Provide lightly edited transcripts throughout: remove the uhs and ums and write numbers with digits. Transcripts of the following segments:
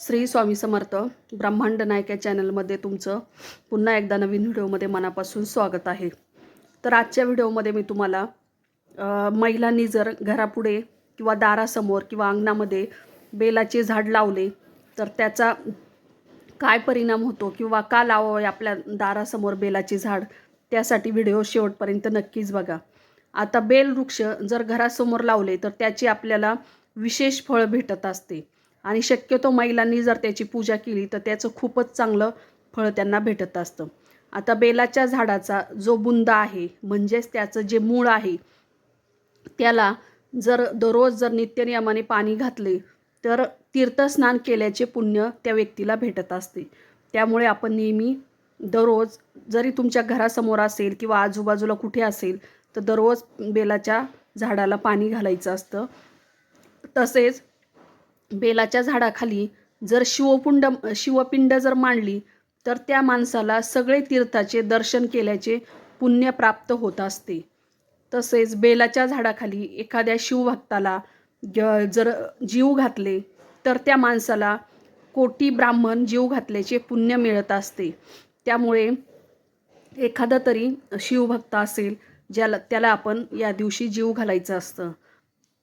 श्री स्वामी समर्थ ब्रह्मांड नायक या चॅनलमध्ये तुमचं पुन्हा एकदा नवीन व्हिडिओमध्ये मनापासून स्वागत आहे। तर आजच्या व्हिडिओमध्ये मी तुम्हाला महिलांनी जर घरापुढे किंवा दारासमोर किंवा अंगणामध्ये बेलाचे झाड लावले तर त्याचा काय परिणाम होतो किंवा का लावावे आपल्या दारासमोर बेलाचे झाड, त्यासाठी व्हिडिओ शेवटपर्यंत नक्कीच बघा। आता बेल वृक्ष जर घरासमोर लावले तर त्याची आपल्याला विशेष फळ भेटत असते आणि शक्यतो महिलांनी जर त्याची पूजा केली तर त्याचं खूपच चांगलं फळ त्यांना भेटत असतं। आता बेलाच्या झाडाचा जो बुंदा आहे म्हणजेच त्याचं जे मूळ आहे त्याला जर दररोज जर नित्यनियमाने पाणी घातले तर तीर्थस्नान केल्याचे पुण्य त्या व्यक्तीला भेटत असते। त्यामुळे आपण नेहमी दररोज जरी तुमच्या घरासमोर असेल किंवा आजूबाजूला कुठे असेल तर दररोज बेलाच्या झाडाला पाणी घालायचं असतं। तसेच बेलाच्या झाडाखाली जर शिवपिंड जर मांडली तर त्या माणसाला सगळे तीर्थाचे दर्शन केल्याचे पुण्य प्राप्त होत असते। तसेच बेलाच्या झाडाखाली एखाद्या शिवभक्ताला जर जीव घातले तर त्या माणसाला कोटी ब्राह्मण जीव घातल्याचे पुण्य मिळत असते। त्यामुळे एखादा तरी शिवभक्त असेल त्याला आपण या दिवशी जीव घालायचं असतं।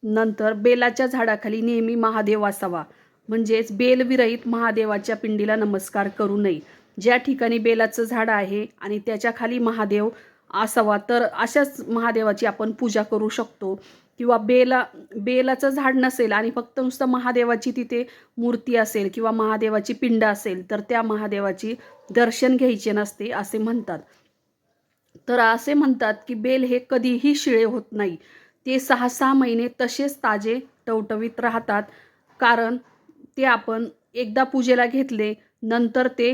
नंतर बेलाच्या झाडाखाली नेहमी महादेव असावा, म्हणजेच बेलविरहित महादेवाच्या पिंडीला नमस्कार करू नये। ज्या ठिकाणी बेलाचं झाड आहे आणि त्याच्या खाली महादेव असावा तर अशाच महादेवाची आपण पूजा करू शकतो। किंवा बेलाचं झाड नसेल आणि फक्त नुसतं महादेवाची तिथे मूर्ती असेल किंवा महादेवाची पिंड असेल तर त्या महादेवाची दर्शन घ्यायचे नसते असे म्हणतात। तर असे म्हणतात की बेल हे कधीही शिळे होत नाही, ते 6-6 महिने तसेच ताजे टवटवीत राहतात। कारण ते आपण एकदा पूजेला घेतले नंतर ते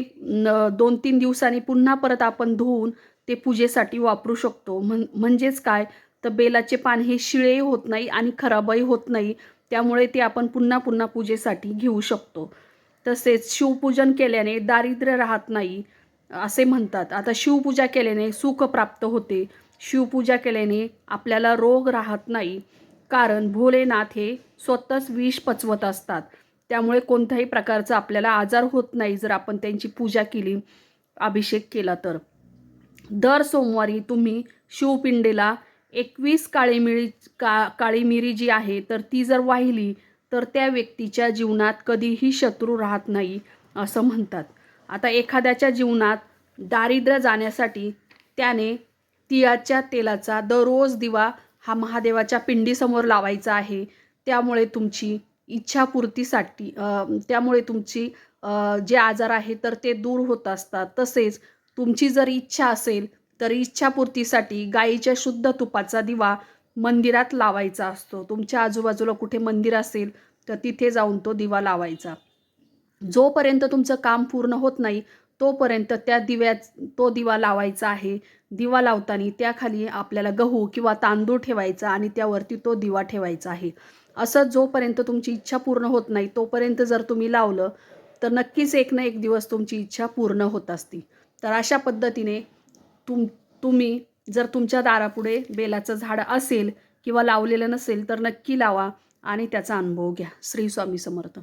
2-3 दिवसांनी पुन्हा परत आपण धुवून ते पूजेसाठी वापरू शकतो। म्हणजेच काय तर बेलाचे पान हे शिळे होत नाही आणि खराबही होत नाही, त्यामुळे ते आपण पुन्हा पुन्हा पूजेसाठी घेऊ शकतो। तसेच शिवपूजन केल्याने दारिद्र्य राहत नाही असे म्हणतात। आता शिवपूजा केल्याने सुख प्राप्त होते, शिवपूजा केल्याने आपल्याला रोग राहत नाही, कारण भोलेनाथ हे स्वतःच विष पचवत असतात। त्यामुळे कोणत्याही प्रकारचा आपल्याला आजार होत नाही जर आपण त्यांची पूजा केली, अभिषेक केला तर। दर सोमवारी तुम्ही शिवपिंडीला 21 काळी मिरी जी आहे तर ती जर वाहिली तर त्या व्यक्तीच्या जीवनात कधीही शत्रू राहत नाही असं म्हणतात। आता एखाद्याच्या जीवनात दारिद्र्य जाण्यासाठी त्याने तिळाच्या तेलाचा दररोज दिवा हा महादेवाच्या पिंडीसमोर लावायचा आहे। त्यामुळे तुमची इच्छापूर्तीसाठी त्यामुळे तुमची जे आजार आहे तर ते दूर होत असतात। तसेच तुमची जर इच्छा असेल तर इच्छापूर्तीसाठी गाईच्या शुद्ध तुपाचा दिवा मंदिरात लावायचा असतो। तुमच्या आजूबाजूला कुठे मंदिर असेल तर तिथे जाऊन तो दिवा लावायचा। जोपर्यंत तुमचं काम पूर्ण होत नाही तोपर्यंत तो दिवा लावायचा आहे। दिवा लावताना त्याखाली आपल्याला गहू किंवा तांदूळ ठेवायचा आणि त्यावरती तो दिवा ठेवायचा आहे। असं जोपर्यंत तुमची इच्छा पूर्ण होत नाही तोपर्यंत जर तुम्ही लावलं तर नक्कीच एक ना एक दिवस तुमची इच्छा पूर्ण होत असते। तर अशा पद्धतीने तुम्ही जर तुमच्या दारापुढे बेलाचं झाड असेल किंवा लावलेलं नसेल तर नक्की लावा आणि त्याचा अनुभव घ्या। श्री स्वामी समर्थ।